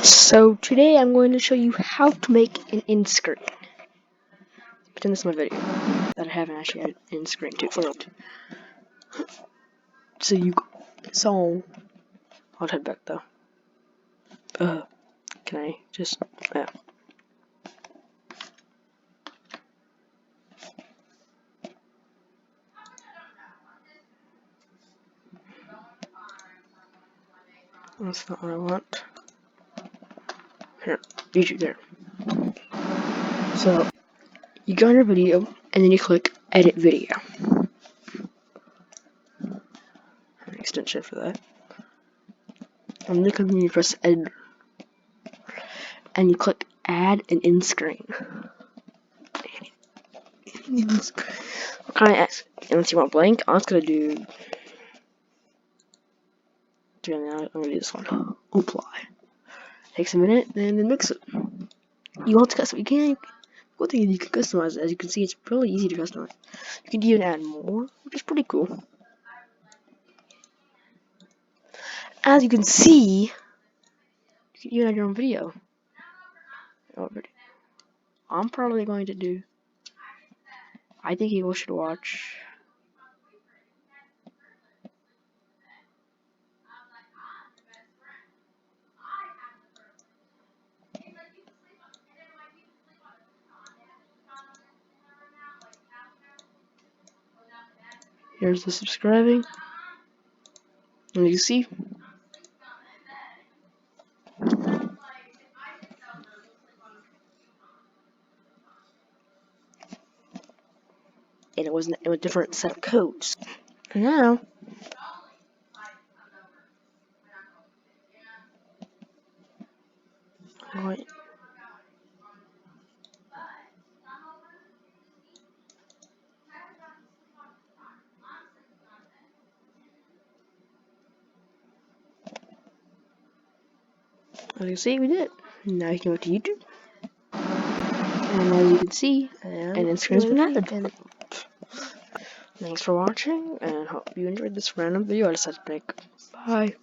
So today I'm going to show you how to make an end screen. Pretend this is my video that I haven't actually had an end screen to filmed. So I'll head back though. Can I just yeah. That's not what I want. Here, YouTube there. So you go on your video and then you click edit video. An extension for that. And then you press edit and you click add an end screen. What kind of X? Unless you want blank, I'm just gonna do. I'm gonna do this one. Apply. Takes a minute, and then mix it. You want to custom? You can. Good thing is you can customize it. As you can see, it's really easy to customize. You can even add more, which is pretty cool. As you can see, you can even add your own video. I'm probably going to do. I think people should watch. Here's the subscribing. And you see. And it was a different set of codes. And now. Right. As you see, we did it. Now you can go to YouTube. And as you can see, an end screen's been added. Thanks for watching, and hope you enjoyed this random video I decided to make. Bye.